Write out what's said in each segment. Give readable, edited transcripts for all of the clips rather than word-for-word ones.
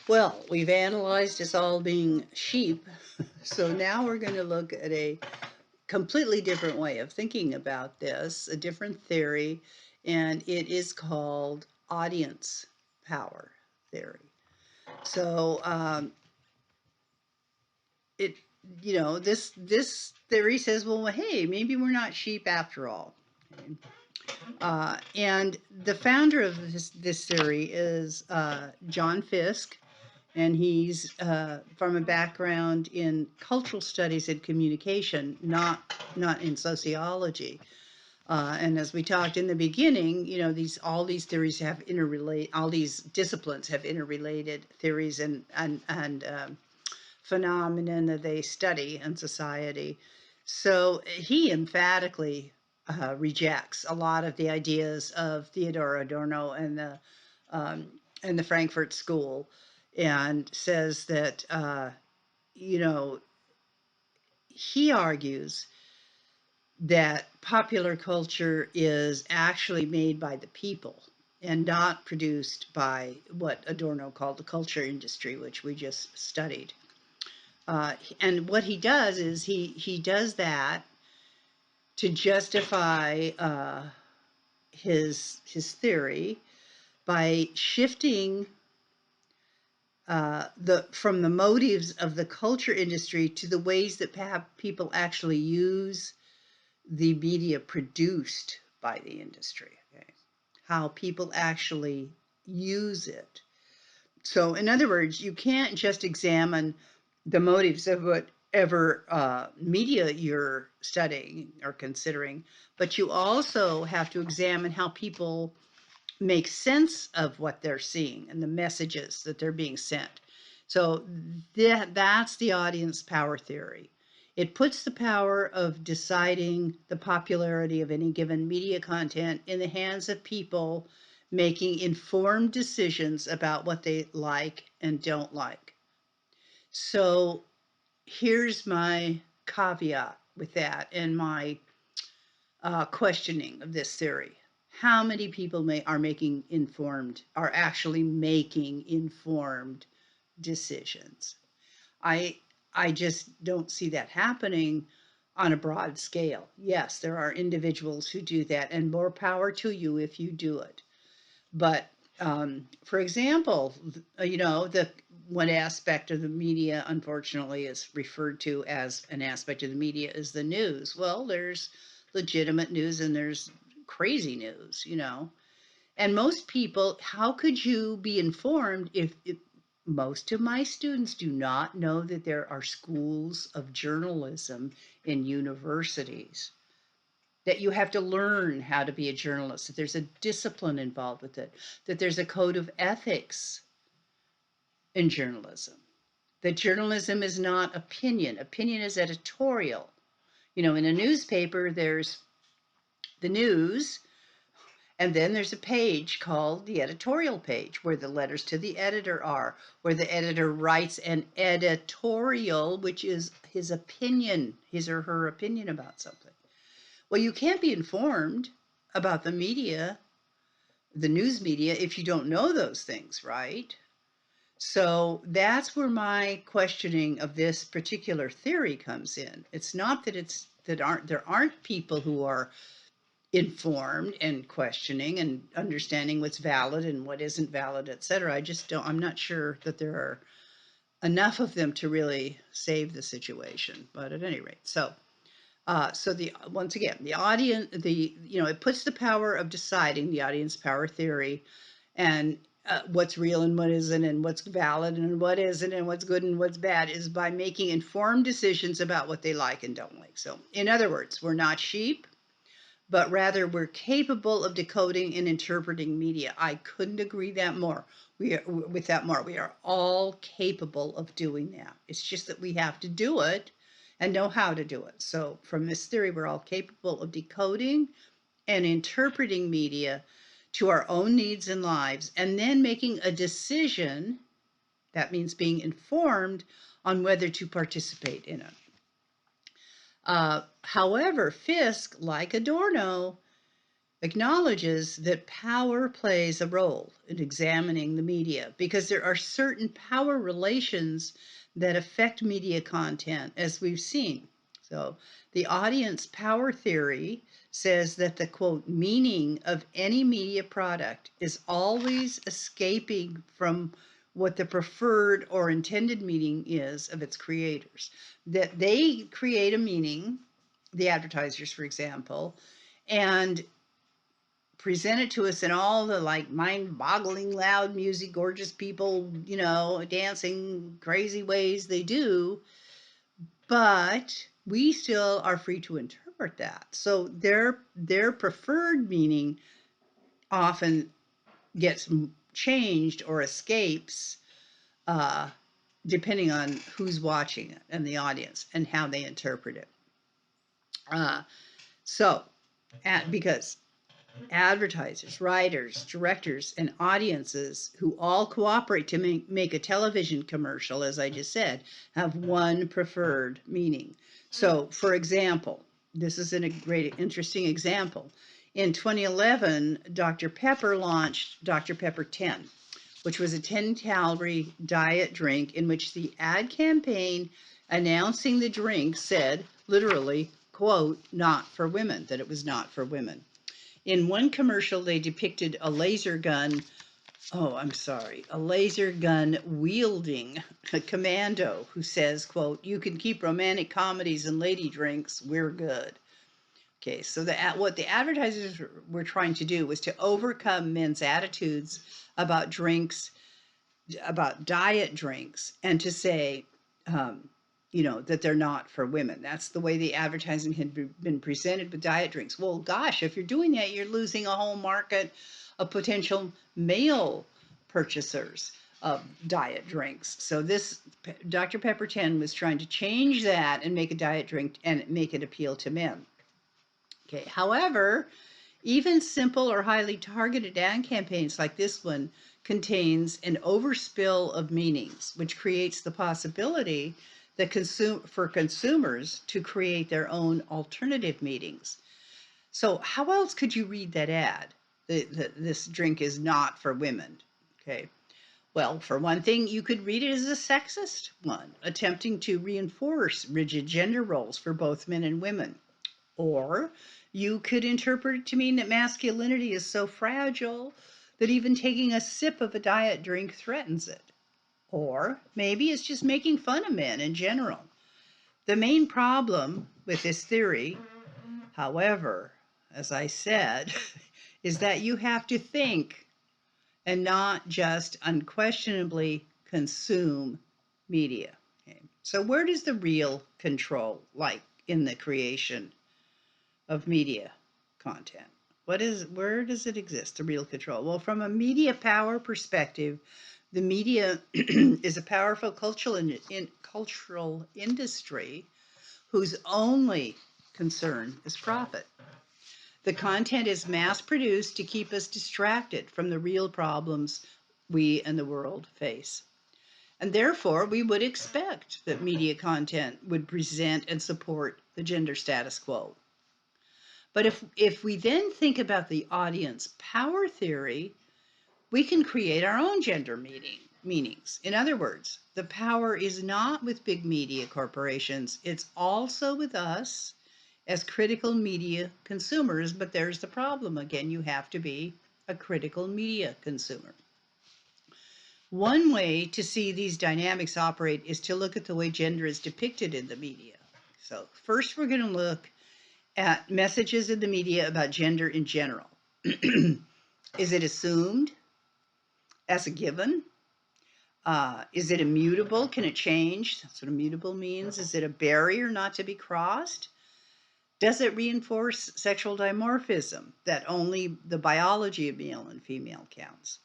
Well, we've analyzed us all being sheep, so now we're going to look at a completely different way of thinking about this, a different theory, and it is called audience power theory. So it, this theory says, well, hey, maybe we're not sheep after all. Okay. And the founder of this theory is John Fiske, and he's from a background in cultural studies and communication, not in sociology. And as we talked in the beginning, all these theories have interrelate. All these disciplines have interrelated theories and phenomenon that they study in society. So he emphatically rejects a lot of the ideas of Theodor Adorno um, and the Frankfurt School, and says that you know he argues that popular culture is actually made by the people and not produced by what Adorno called the culture industry, which we just studied. And what he does is he does that to justify his theory by shifting the from the motives of the culture industry to the ways that people actually use the media produced by the industry. Okay, how people actually use it. So, in other words, you can't just examine the motives of whatever media you're studying or considering, but you also have to examine how people make sense of what they're seeing and the messages that they're being sent. So that's the audience power theory. It puts the power of deciding the popularity of any given media content in the hands of people making informed decisions about what they like and don't like. So here's my caveat with that and my questioning of this theory. How many people are actually making informed decisions? I I just don't see that happening on a broad scale. Yes, there are individuals who do that, and more power to you if you do it. But for example, the one aspect of the media, unfortunately, is referred to as an aspect of the media is the news. Well, there's legitimate news and there's crazy news. And most people, how could you be informed if most of my students do not know that there are schools of journalism in universities, that you have to learn how to be a journalist, that there's a discipline involved with it, that there's a code of ethics in journalism, that journalism is not opinion. Opinion is editorial. In a newspaper, there's the news, and then there's a page called the editorial page where the letters to the editor are, where the editor writes an editorial, which is his opinion, his or her opinion about something. Well, you can't be informed about the media, the news media, if you don't know those things, right? So that's where my questioning of this particular theory comes in. It's not that there aren't people who are informed and questioning and understanding what's valid and what isn't valid, et cetera. I'm not sure that there are enough of them to really save the situation. But at any rate, so the once again, the audience, it puts the power of deciding, the audience power theory, and what's real and what isn't, and what's valid and what isn't, and what's good and what's bad, is by making informed decisions about what they like and don't like. So, in other words, we're not sheep, but rather we're capable of decoding and interpreting media. I couldn't agree that more. With that more. We are all capable of doing that. It's just that we have to do it and know how to do it. So from this theory, we're all capable of decoding and interpreting media to our own needs and lives, and then making a decision. That means being informed on whether to participate in it. However, Fiske, like Adorno, acknowledges that power plays a role in examining the media because there are certain power relations that affect media content, as we've seen. So, the audience power theory says that the quote, meaning of any media product is always escaping from what the preferred or intended meaning is of its creators. That they create a meaning, the advertisers, for example, and present it to us in all the like mind-boggling loud music, gorgeous people, dancing crazy ways they do, but we still are free to interpret that. So their preferred meaning often gets changed or escapes, uh, depending on who's watching it and the audience and how they interpret it. Uh, so, because advertisers, writers, directors, and audiences who all cooperate to make a television commercial, as I just said, have one preferred meaning. So, for example, this is a great, interesting example. In 2011, Dr. Pepper launched Dr. Pepper 10, which was a 10-calorie diet drink in which the ad campaign announcing the drink said, literally, quote, not for women, that it was not for women. In one commercial, they depicted a laser gun wielding a commando who says, quote, you can keep romantic comedies and lady drinks, we're good. Okay, so what the advertisers were trying to do was to overcome men's attitudes about drinks, about diet drinks, and to say, that they're not for women. That's the way the advertising had been presented with diet drinks. Well, gosh, if you're doing that, you're losing a whole market of potential male purchasers of diet drinks. So this Dr. Pepper 10 was trying to change that and make a diet drink and make it appeal to men. Okay, however, even simple or highly targeted ad campaigns like this one contains an overspill of meanings, which creates the possibility that for consumers to create their own alternative meanings. So how else could you read that ad? This drink is not for women. Okay. Well, for one thing, you could read it as a sexist one, attempting to reinforce rigid gender roles for both men and women. Or you could interpret it to mean that masculinity is so fragile that even taking a sip of a diet drink threatens it. Or maybe it's just making fun of men in general. The main problem with this theory, however, as I said, is that you have to think and not just unquestionably consume media. Okay. So where does the real control lie in the creation of media content? Where does it exist, the real control? Well, from a media power perspective, the media is a powerful cultural industry whose only concern is profit. The content is mass produced to keep us distracted from the real problems we and the world face. And therefore, we would expect that media content would present and support the gender status quo. But if we then think about the audience power theory, we can create our own gender meanings. In other words, the power is not with big media corporations, it's also with us as critical media consumers. But there's the problem again, you have to be a critical media consumer. One way to see these dynamics operate is to look at the way gender is depicted in the media. So first we're going to look at messages in the media about gender in general. Is it assumed as a given? Is it immutable? Can it change? That's what immutable means. Is it a barrier not to be crossed? Does it reinforce sexual dimorphism, that only the biology of male and female counts?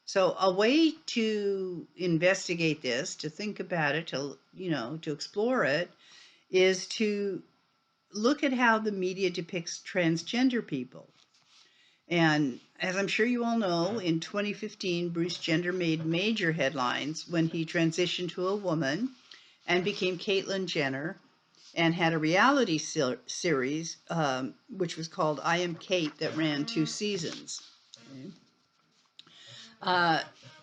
So a way to investigate this, to think about it, to explore it, is to look at how the media depicts transgender people. And as I'm sure you all know, in 2015, Bruce Jenner made major headlines when he transitioned to a woman and became Caitlyn Jenner. and had a reality series, which was called I Am Kate, that ran 2 seasons. Okay. Uh,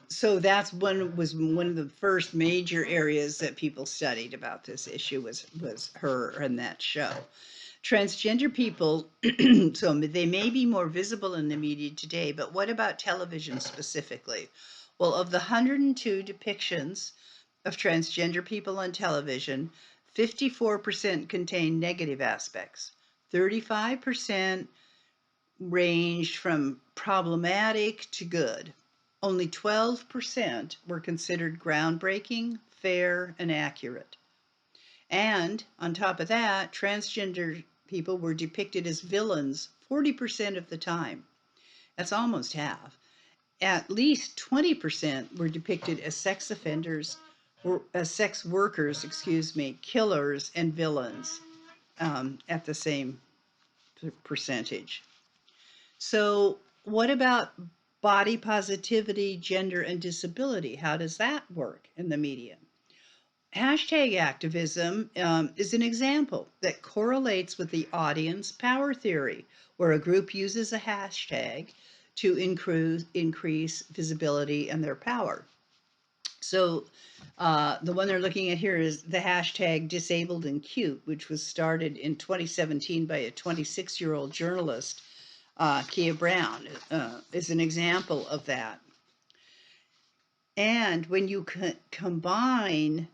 so that's was one of the first major areas that people studied about this issue was her and that show. Transgender people, so they may be more visible in the media today, but what about television specifically? Well, of the 102 depictions of transgender people on television, 54% contain negative aspects. 35% ranged from problematic to good. Only 12% were considered groundbreaking, fair, and accurate. And on top of that, transgender people were depicted as villains 40% of the time. That's almost half. At least 20% were depicted as sex offenders, or as sex workers, killers, and villains at the same percentage. So, what about body positivity, gender, and disability? How does that work in the media? Hashtag activism is an example that correlates with the audience power theory, where a group uses a hashtag to increase visibility and their power. So the one they're looking at here is the hashtag disabled and cute, which was started in 2017 by a 26-year-old journalist, Kia Brown, is an example of that. And when you combine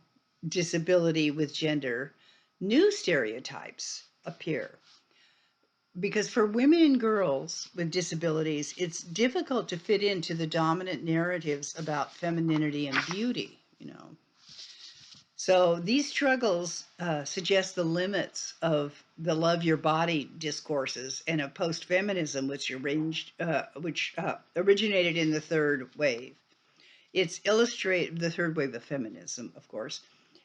disability with gender, new stereotypes appear. Because for women and girls with disabilities, it's difficult to fit into the dominant narratives about femininity and beauty, So these struggles suggest the limits of the love your body discourses and of post-feminism, which originated in the third wave. It's illustrated, the third wave of feminism, of course.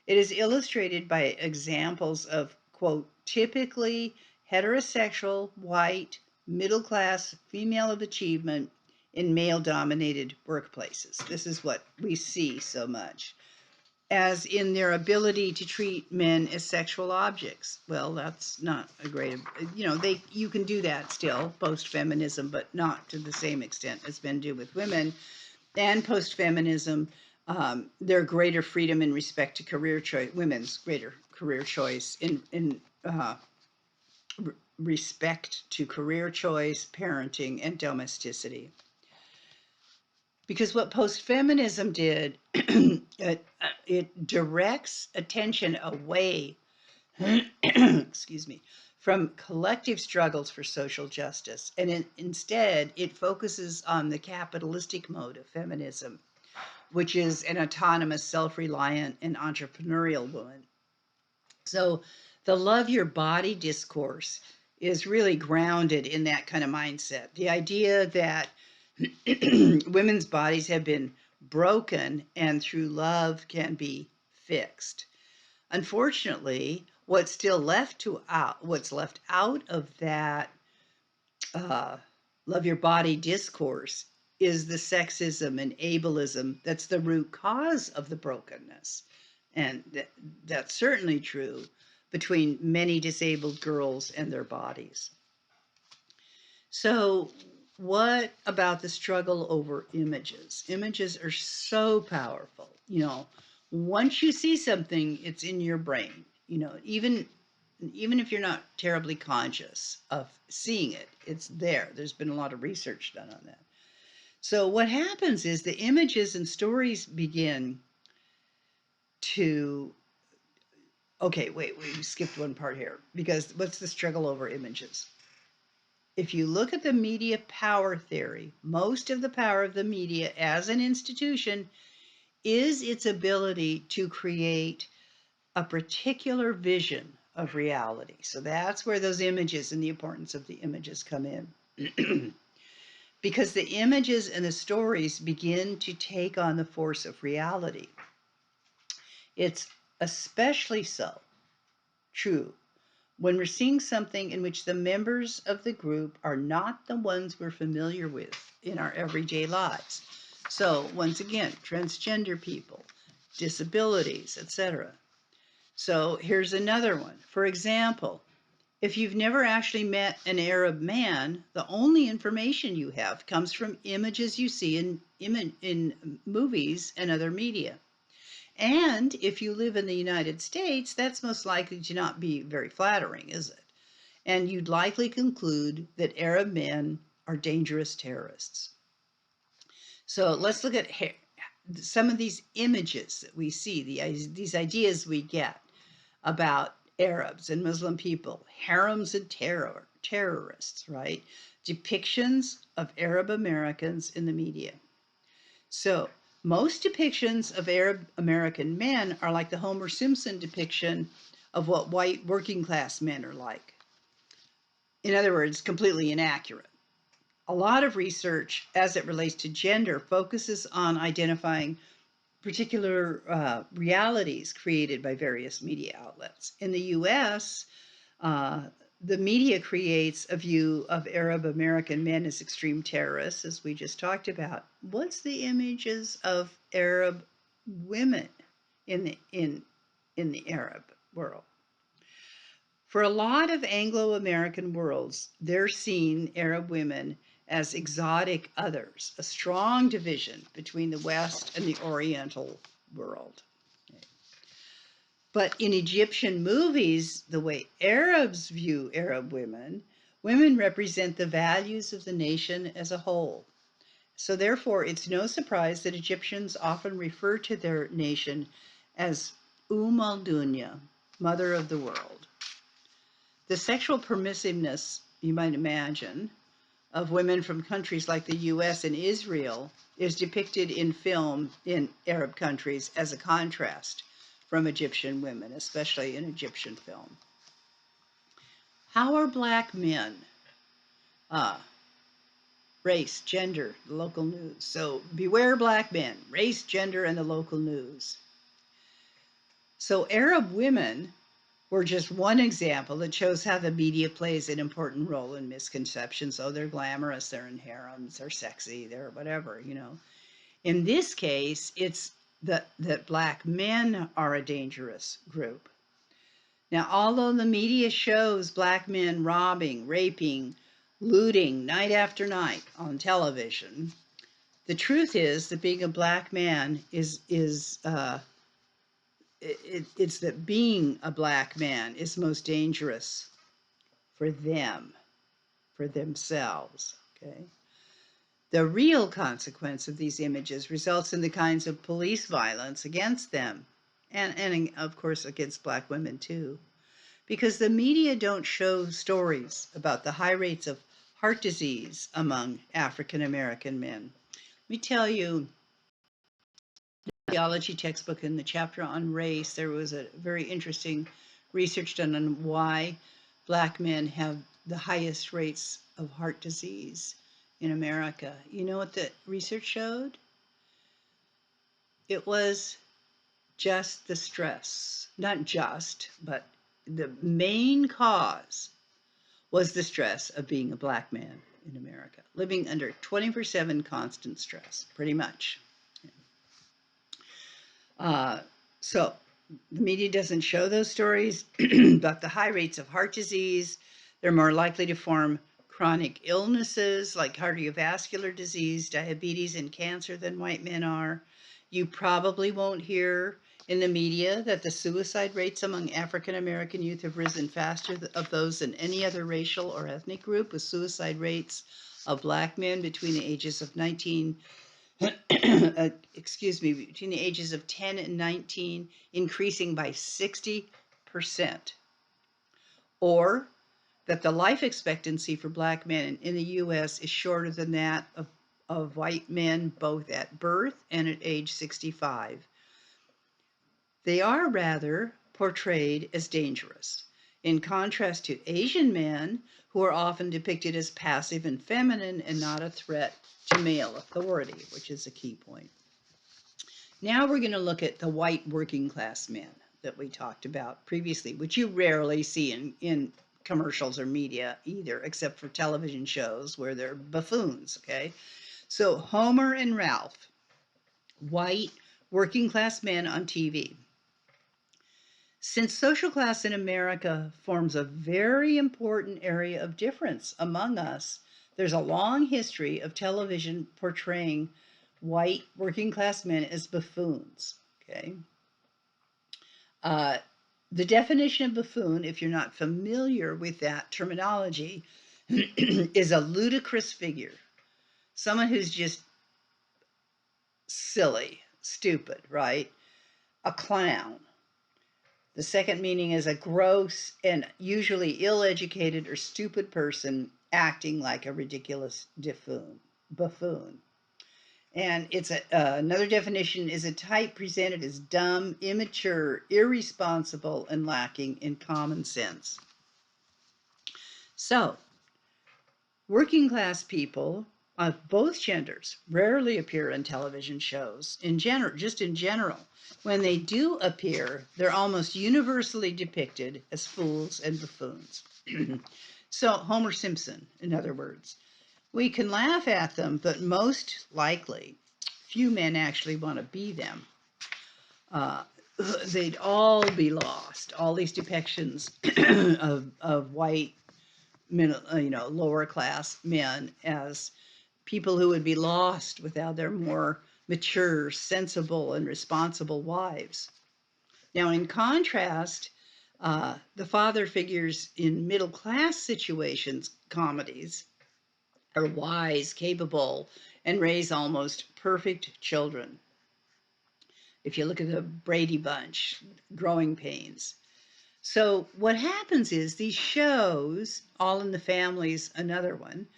It is illustrated by examples of, quote, typically heterosexual, white, middle class, female of achievement in male dominated workplaces. This is what we see so much. As in their ability to treat men as sexual objects. Well, that's not a great, you can do that still, post feminism, but not to the same extent as men do with women. And post-feminism, their greater freedom in respect to career choice, women's greater career choice in respect to career choice, parenting, and domesticity. Because what post-feminism did, it directs attention away, from collective struggles for social justice. And instead, it focuses on the capitalistic mode of feminism, which is an autonomous, self-reliant, and entrepreneurial woman. So the love your body discourse is really grounded in that kind of mindset. The idea that women's bodies have been broken and through love can be fixed. Unfortunately, what's left out of that love your body discourse is the sexism and ableism that's the root cause of the brokenness. And that's certainly true between many disabled girls and their bodies. So, what about the struggle over images? Images are so powerful. Once you see something, it's in your brain. Even if you're not terribly conscious of seeing it, it's there. There's been a lot of research done on that. So what happens is the images and stories begin to, okay, wait, we skipped one part here, because what's the struggle over images? If you look at the media power theory, most of the power of the media as an institution is its ability to create a particular vision of reality. So that's where those images and the importance of the images come in. Because the images and the stories begin to take on the force of reality. It's especially so true when we're seeing something in which the members of the group are not the ones we're familiar with in our everyday lives. So once again, transgender people, disabilities, etc. So here's another one. For example, if you've never actually met an Arab man, the only information you have comes from images you see in movies and other media. And if you live in the United States, that's most likely to not be very flattering, is it? And you'd likely conclude that Arab men are dangerous terrorists. So let's look at some of these images that we see, these ideas we get about Arabs and Muslim people, harems and terrorists, right? Depictions of Arab Americans in the media. So most depictions of Arab American men are like the Homer Simpson depiction of what white working class men are like. In other words, completely inaccurate. A lot of research as it relates to gender focuses on identifying particular realities created by various media outlets. In the US, the media creates a view of Arab American men as extreme terrorists, as we just talked about. What's the images of Arab women in the Arab world? For a lot of Anglo-American worlds, they're seeing Arab women as exotic others, a strong division between the West and the Oriental world. But in Egyptian movies, the way Arabs view Arab women, women represent the values of the nation as a whole. So therefore, it's no surprise that Egyptians often refer to their nation as al-Dunya, mother of the world. The sexual permissiveness, you might imagine, of women from countries like the US and Israel is depicted in film in Arab countries as a contrast from Egyptian women, especially in Egyptian film. How are Black men? Race, gender, the local news. So beware Black men, race, gender, and the local news. So Arab women were just one example that shows how the media plays an important role in misconceptions. Oh, they're glamorous, they're in harems, they're sexy, they're whatever, you know. In this case, it's that Black men are a dangerous group. Now, although the media shows Black men robbing, raping, looting night after night on television, the truth is that being a Black man it's that being a Black man is most dangerous for them, for themselves, okay? The real consequence of these images results in the kinds of police violence against them, and of course against Black women too, because the media don't show stories about the high rates of heart disease among African American men. Let me tell you, theology textbook in the chapter on race, there was a very interesting research done on why Black men have the highest rates of heart disease in America. You know what the research showed? It was just the stress. Not just, but the main cause was the stress of being a Black man in America, living under 24/7 constant stress, pretty much. So the media doesn't show those stories about the high rates of heart disease. They're more likely to form chronic illnesses like cardiovascular disease, diabetes, and cancer than white men are. You probably won't hear in the media that the suicide rates among African American youth have risen faster of those than any other racial or ethnic group, with suicide rates of Black men between the ages of 19 between the ages of 10 and 19 increasing by 60%, or that the life expectancy for Black men in the US is shorter than that of white men, both at birth and at age 65. They are rather portrayed as dangerous, in contrast to Asian men, who are often depicted as passive and feminine and not a threat to male authority, which is a key point. Now we're going to look at the white working class men that we talked about previously, which you rarely see in commercials or media either, except for television shows where they're buffoons, okay? So Homer and Ralph, white working class men on TV. Since social class in America forms a very important area of difference among us, there's a long history of television portraying white working class men as buffoons. Okay. Uh, the definition of buffoon, if you're not familiar with that terminology, is a ludicrous figure, someone who's just silly, stupid, right? A clown. The second meaning is a gross and usually ill-educated or stupid person acting like a ridiculous buffoon. And it's another definition is a type presented as dumb, immature, irresponsible, and lacking in common sense. So, working class people of both genders rarely appear in television shows in general, just in general. When they do appear, they're almost universally depicted as fools and buffoons. So, Homer Simpson, in other words, we can laugh at them, but most likely, few men actually want to be them. Uh, they'd all be lost. All these depictions of white, lower class men as people who would be lost without their more mature, sensible, and responsible wives. Now, in contrast, the father figures in middle class situations, comedies, are wise, capable, and raise almost perfect children. If you look at the Brady Bunch, Growing Pains. So what happens is these shows, All in the Family's another one,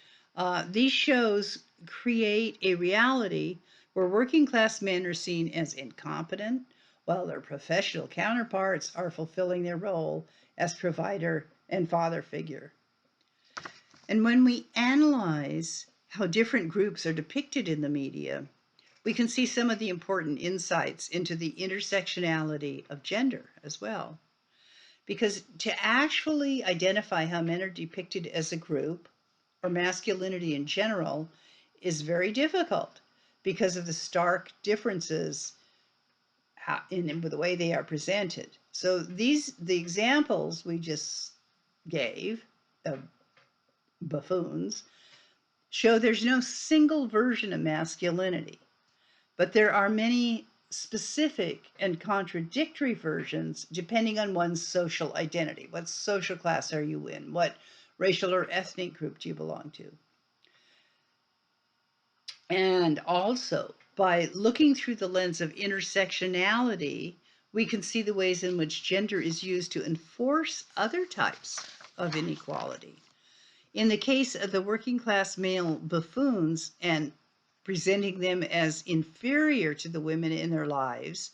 these shows create a reality where working class men are seen as incompetent, while their professional counterparts are fulfilling their role as provider and father figure. And when we analyze how different groups are depicted in the media, we can see some of the important insights into the intersectionality of gender as well. Because to actually identify how men are depicted as a group or masculinity in general is very difficult because of the stark differences in the way they are presented. So the examples we just gave of buffoons show there's no single version of masculinity, but there are many specific and contradictory versions depending on one's social identity. What social class are you in? What racial or ethnic group do you belong to? And also, by looking through the lens of intersectionality, we can see the ways in which gender is used to enforce other types of inequality. In the case of the working class male buffoons and presenting them as inferior to the women in their lives,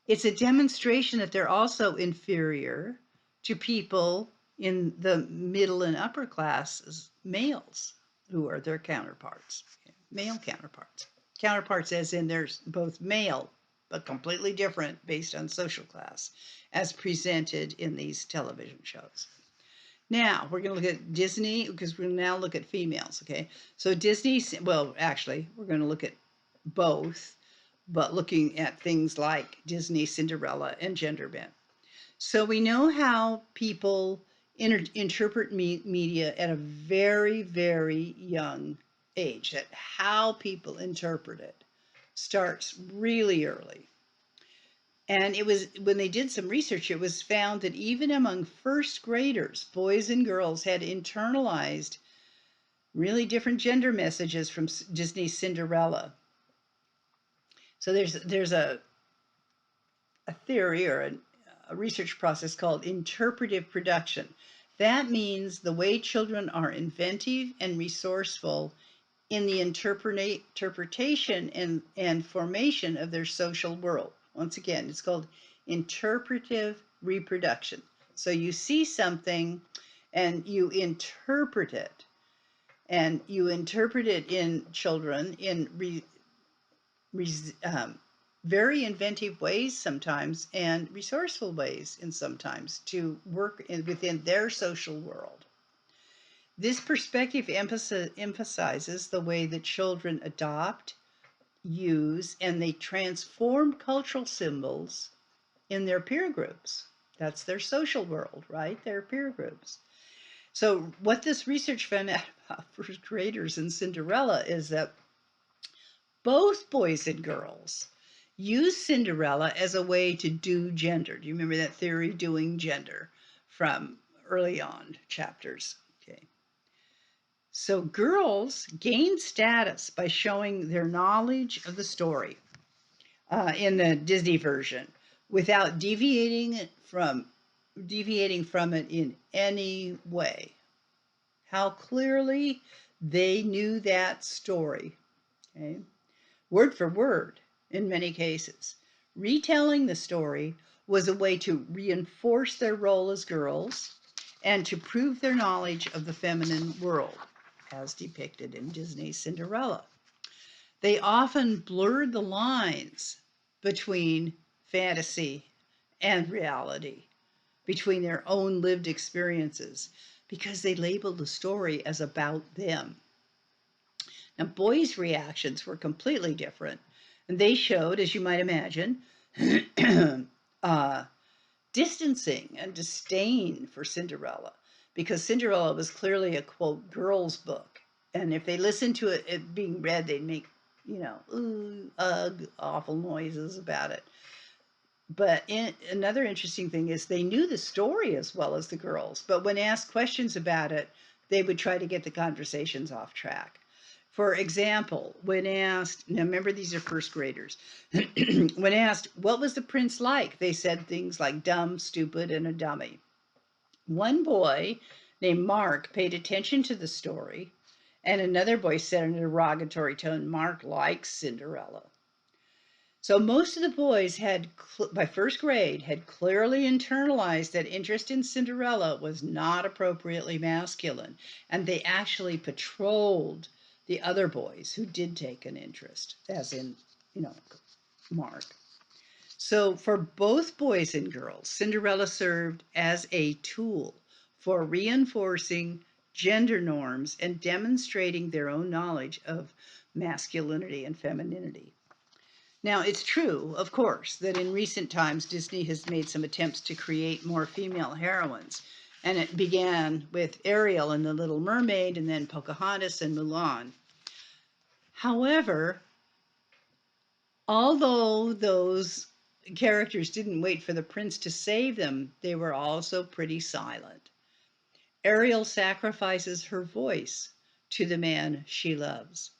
it's a demonstration that they're also inferior to people in the middle and upper classes, males, who are their counterparts, male counterparts. Counterparts as in there's both male, but completely different based on social class, as presented in these television shows. Now, we're going to look at Disney because we're going to now look at females, okay? So Disney, well, actually, we're going to look at both, but looking at things like Disney, Cinderella, and gender bent. So we know how people interpret media at a very, very young age, that how people interpret it starts really early. And it was when they did some research, it was found that even among first graders, boys and girls had internalized really different gender messages from Disney's Cinderella. So there's a theory or a research process called interpretive production. That means the way children are inventive and resourceful in the interpretation and formation of their social world. Once again, it's called interpretive reproduction. So you see something and you interpret it, and you interpret it in children in very inventive ways sometimes and resourceful ways in sometimes to work within their social world. This perspective emphasizes the way that children adopt, use, and they transform cultural symbols in their peer groups. That's their social world, right? Their peer groups. So, what this research found out about first graders in Cinderella is that both boys and girls use Cinderella as a way to do gender. Do you remember that theory, doing gender, from early on chapters? Okay. So, girls gain status by showing their knowledge of the story in the Disney version without deviating from it in any way. How clearly they knew that story, okay? Word for word in many cases. Retelling the story was a way to reinforce their role as girls and to prove their knowledge of the feminine world, as depicted in Disney's Cinderella. They often blurred the lines between fantasy and reality, between their own lived experiences, because they labeled the story as about them. Now, boys' reactions were completely different, and they showed, as you might imagine, uh, distancing and disdain for Cinderella, because Cinderella was clearly a quote girl's book, and if they listened to it being read, they'd make ooh, ugh, awful noises about it. But another interesting thing is they knew the story as well as the girls, but when asked questions about it, they would try to get the conversations off track. For example, when asked, now remember these are first graders, when asked, what was the prince like? They said things like dumb, stupid, and a dummy. One boy named Mark paid attention to the story, and another boy said in a derogatory tone, Mark likes Cinderella. So most of the boys had, by first grade, had clearly internalized that interest in Cinderella was not appropriately masculine, and they actually patrolled the other boys who did take an interest, as in, Mark. So for both boys and girls, Cinderella served as a tool for reinforcing gender norms and demonstrating their own knowledge of masculinity and femininity. Now, it's true, of course, that in recent times Disney has made some attempts to create more female heroines. And it began with Ariel and the Little Mermaid, and then Pocahontas and Mulan. However, although those characters didn't wait for the prince to save them, they were also pretty silent. Ariel sacrifices her voice to the man she loves.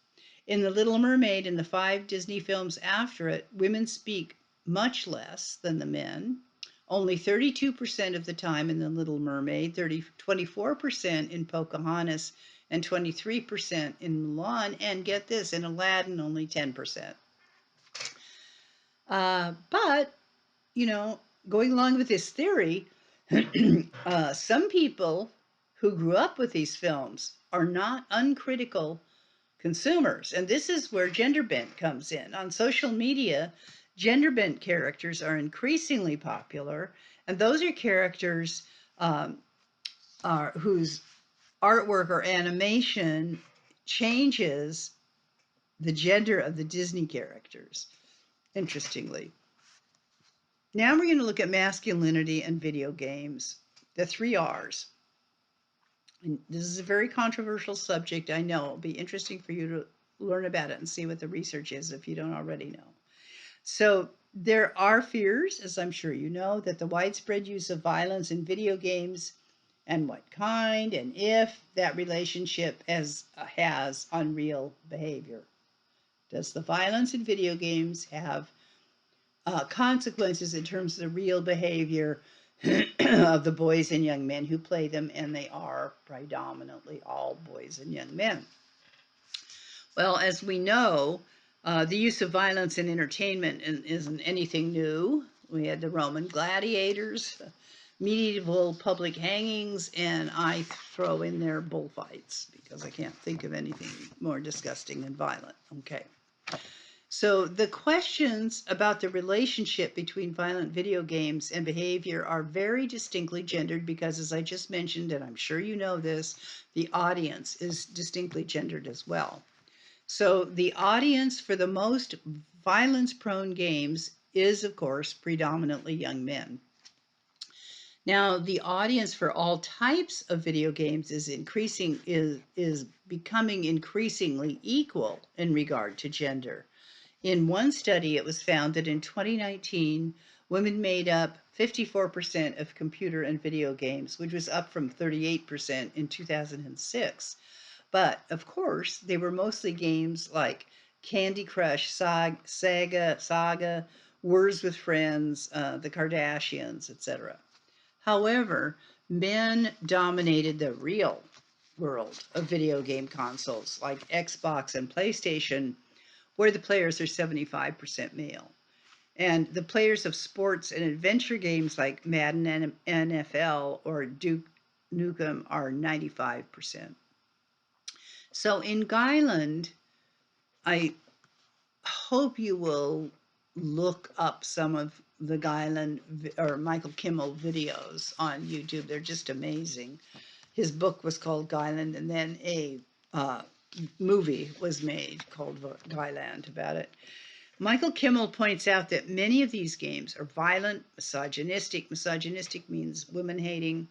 In The Little Mermaid and the 5 Disney films after it, women speak much less than the men. Only 32% of the time in The Little Mermaid, 24% in Pocahontas, and 23% in Mulan, and get this, in Aladdin, only 10%. But, going along with this theory, some people who grew up with these films are not uncritical consumers. And this is where gender bent comes in. On social media, gender bent characters are increasingly popular, and those are characters whose artwork or animation changes the gender of the Disney characters, interestingly. Now we're going to look at masculinity and video games, the 3 R's. And this is a very controversial subject, I know. It'll be interesting for you to learn about it and see what the research is if you don't already know. So there are fears, as I'm sure you know, that the widespread use of violence in video games and what kind and if that relationship has on real behavior. Does the violence in video games have consequences in terms of the real behavior of the boys and young men who play them, and they are predominantly all boys and young men. Well, as we know, the use of violence in entertainment isn't anything new. We had the Roman gladiators, medieval public hangings, and I throw in there bullfights because I can't think of anything more disgusting than violent. Okay. So the questions about the relationship between violent video games and behavior are very distinctly gendered because, as I just mentioned, and I'm sure you know this, the audience is distinctly gendered as well. So the audience for the most violence-prone games is, of course, predominantly young men. Now, the audience for all types of video games is becoming increasingly equal in regard to gender. In one study, it was found that in 2019, women made up 54% of computer and video games, which was up from 38% in 2006. But of course, they were mostly games like Candy Crush, Saga, Words with Friends, The Kardashians, etc. However, men dominated the real world of video game consoles like Xbox and PlayStation, where the players are 75% male. And the players of sports and adventure games like Madden and NFL or Duke Nukem are 95%. So in Guyland, I hope you will look up some of the Guyland or Michael Kimmel videos on YouTube. They're just amazing. His book was called Guyland, and then a movie was made called Guyland about it. Michael Kimmel points out that many of these games are violent, misogynistic. Misogynistic means women-hating,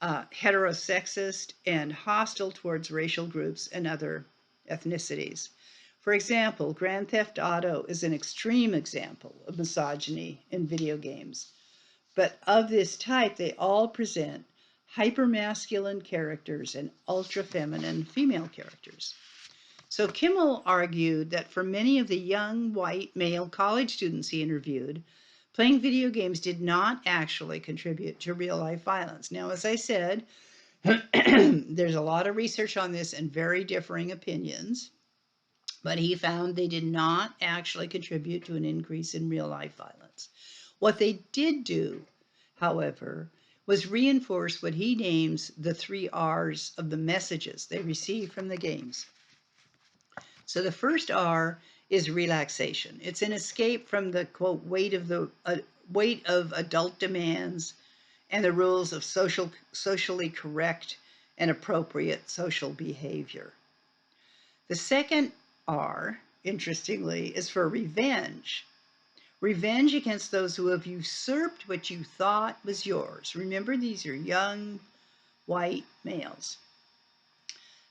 heterosexist, and hostile towards racial groups and other ethnicities. For example, Grand Theft Auto is an extreme example of misogyny in video games. But of this type, they all present hypermasculine characters and ultra-feminine female characters. So Kimmel argued that for many of the young white male college students he interviewed, playing video games did not actually contribute to real-life violence. Now, as I said, there's a lot of research on this and very differing opinions, but he found they did not actually contribute to an increase in real-life violence. What they did do, however, was reinforce what he names the 3 R's of the messages they received from the games. So the first R is relaxation. It's an escape from the, quote, weight of adult demands and the rules of socially correct and appropriate social behavior. The second R, interestingly, is for revenge. Revenge against those who have usurped what you thought was yours. Remember, these are young white males.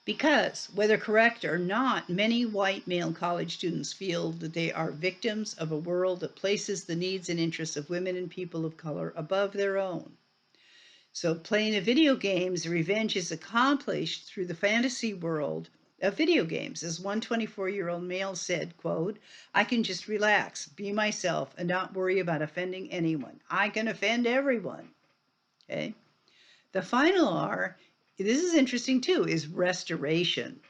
Because, whether correct or not, many white male college students feel that they are victims of a world that places the needs and interests of women and people of color above their own. So playing a video games, revenge is accomplished through the fantasy world of video games. As one 24-year-old male said, quote, "I can just relax, be myself, and not worry about offending anyone. I can offend everyone." Okay. The final R, this is interesting too, is restoration.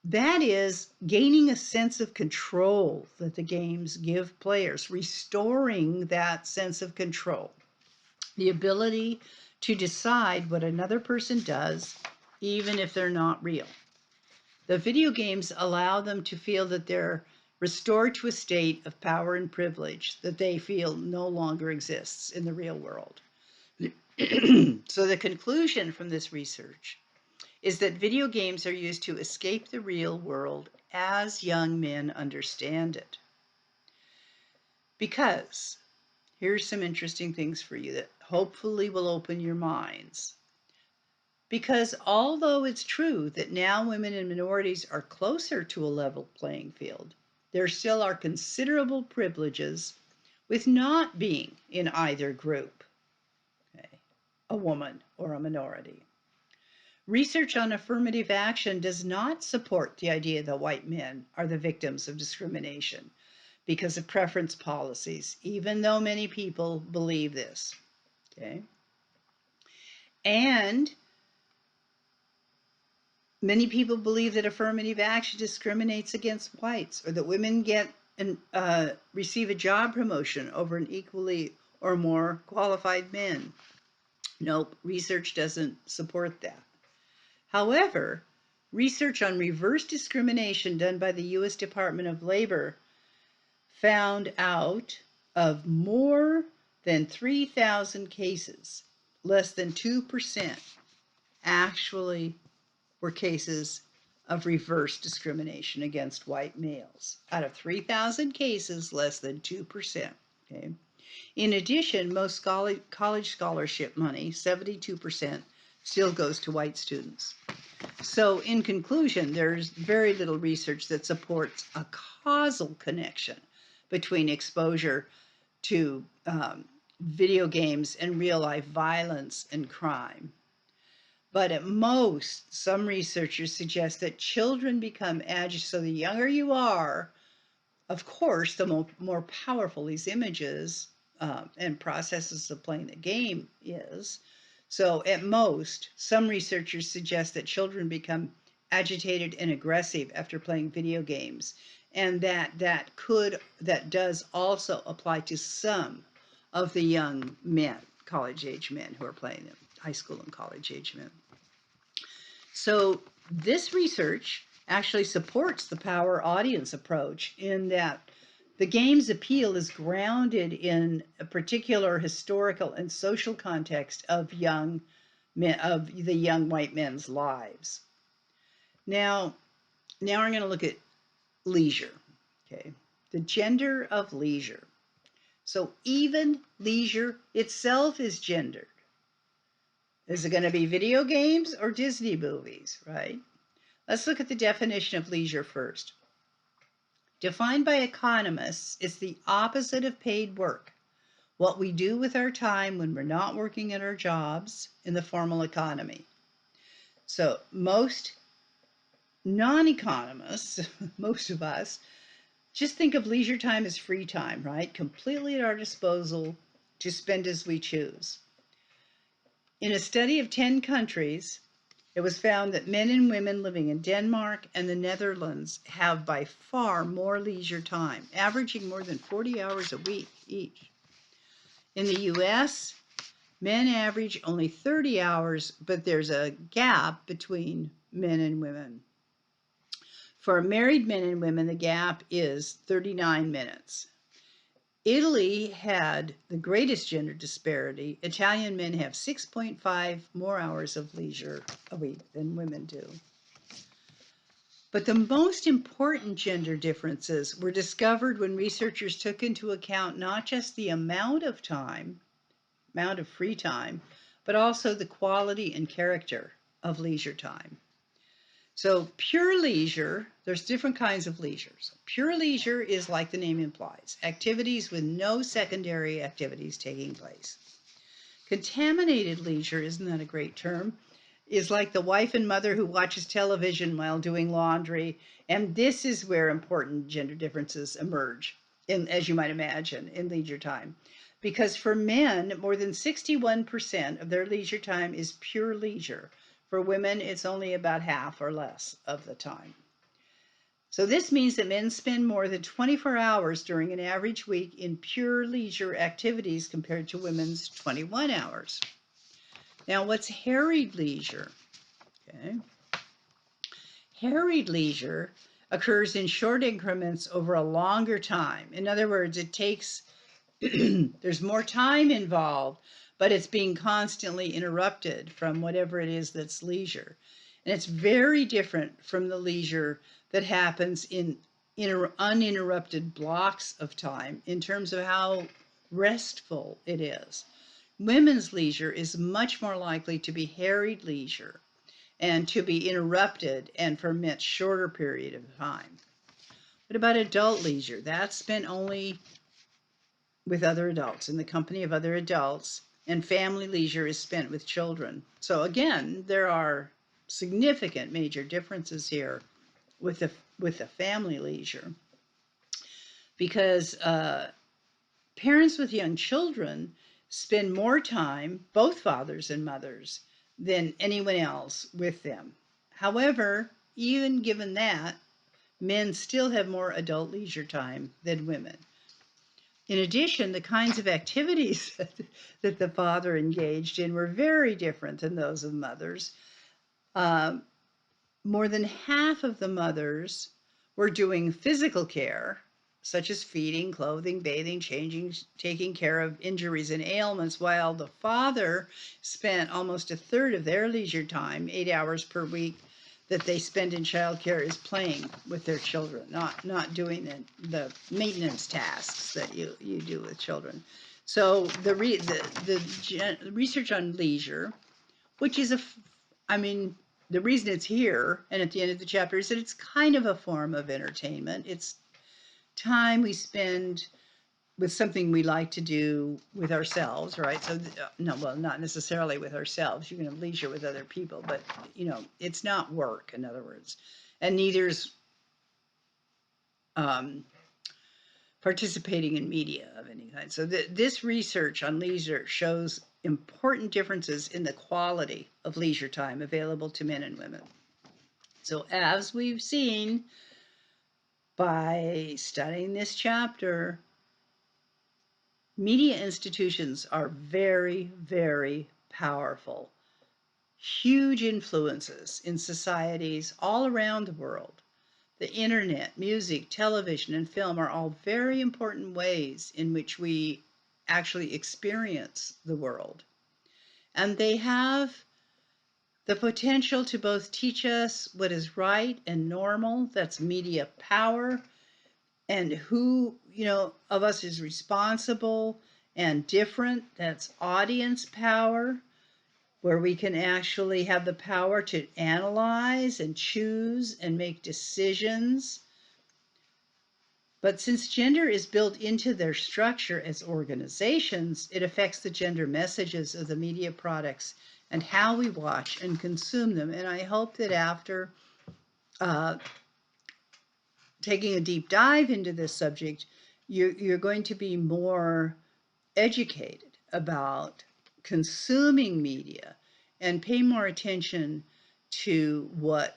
That is gaining a sense of control that the games give players, restoring that sense of control, the ability to decide what another person does, even if they're not real. The video games allow them to feel that they're restored to a state of power and privilege that they feel no longer exists in the real world. So the conclusion from this research is that video games are used to escape the real world as young men understand it. Because, here's some interesting things for you that hopefully will open your minds. Because although it's true that now women and minorities are closer to a level playing field, there still are considerable privileges with not being in either group, okay, a woman or a minority. Research on affirmative action does not support the idea that white men are the victims of discrimination because of preference policies, even though many people believe this, okay? And many people believe that affirmative action discriminates against whites, or that women get and receive a job promotion over an equally or more qualified men. Nope, research doesn't support that. However, research on reverse discrimination done by the U.S. Department of Labor found out of more than 3,000 cases, less than 2% actually were cases of reverse discrimination against white males. Out of 3,000 cases, less than 2%. Okay? In addition, most college scholarship money, 72%, still goes to white students. So, in conclusion, there's very little research that supports a causal connection between exposure to video games and real life violence and crime. But at most, some researchers suggest that children become agitated. So, the younger you are, of course, the more powerful these images and processes of playing the game is. So, at most, some researchers suggest that children become agitated and aggressive after playing video games, and that does also apply to some of the young men, college age men who are playing them, high school and college age men. So, this research actually supports the power audience approach in that the game's appeal is grounded in a particular historical and social context of the young white men's lives. Now we're going to look at leisure. Okay, the gender of leisure. So even leisure itself is gendered. Is it going to be video games or Disney movies, right? Let's look at the definition of leisure first. Defined by economists, it's the opposite of paid work. What we do with our time when we're not working at our jobs in the formal economy. So most non-economists, most of us, just think of leisure time as free time, right? Completely at our disposal to spend as we choose. In a study of 10 countries, it was found that men and women living in Denmark and the Netherlands have by far more leisure time, averaging more than 40 hours a week each. In the US, men average only 30 hours, but there's a gap between men and women. For married men and women, the gap is 39 minutes. Italy had the greatest gender disparity. Italian men have 6.5 more hours of leisure a week than women do. But the most important gender differences were discovered when researchers took into account not just the amount of free time, but also the quality and character of leisure time. So pure leisure, there's different kinds of leisure. So pure leisure is like the name implies, activities with no secondary activities taking place. Contaminated leisure, isn't that a great term, is like the wife and mother who watches television while doing laundry. And this is where important gender differences emerge, as you might imagine, in leisure time. Because for men, more than 61% of their leisure time is pure leisure. For women, it's only about half or less of the time. So this means that men spend more than 24 hours during an average week in pure leisure activities compared to women's 21 hours. Now, what's harried leisure? Okay. Harried leisure occurs in short increments over a longer time. In other words, it takes, there's more time involved, but it's being constantly interrupted from whatever it is that's leisure. And it's very different from the leisure that happens in uninterrupted blocks of time in terms of how restful it is. Women's leisure is much more likely to be harried leisure and to be interrupted and for a much shorter period of time. What about adult leisure? That's spent only with other adults, in the company of other adults, and family leisure is spent with children. So again, there are significant major differences here with the family leisure, because parents with young children spend more time, both fathers and mothers, than anyone else with them. However, even given that, men still have more adult leisure time than women. In addition, the kinds of activities that the father engaged in were very different than those of mothers. More than half of the mothers were doing physical care, such as feeding, clothing, bathing, changing, taking care of injuries and ailments, while the father spent almost a third of their leisure time, 8 hours per week, that they spend in childcare is playing with their children, not doing the maintenance tasks that you do with children. So the research on leisure, which is I mean, the reason it's here and at the end of the chapter is that it's kind of a form of entertainment. It's time we spend with something we like to do with ourselves, right? So, no, well, not necessarily with ourselves. You can have leisure with other people, but it's not work, in other words, and neither's um, participating in media of any kind. So, this research on leisure shows important differences in the quality of leisure time available to men and women. So, as we've seen by studying this chapter, media institutions are very, very powerful, huge influences in societies all around the world. The internet, music, television, and film are all very important ways in which we actually experience the world. And they have the potential to both teach us what is right and normal, that's media power, and who, of us is responsible and different, that's audience power, where we can actually have the power to analyze and choose and make decisions. But since gender is built into their structure as organizations, it affects the gender messages of the media products and how we watch and consume them. And I hope that after taking a deep dive into this subject, you're going to be more educated about consuming media and pay more attention to what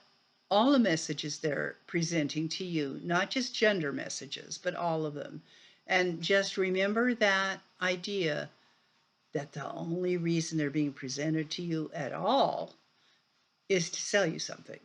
all the messages they're presenting to you, not just gender messages, but all of them. And just remember that idea that the only reason they're being presented to you at all is to sell you something.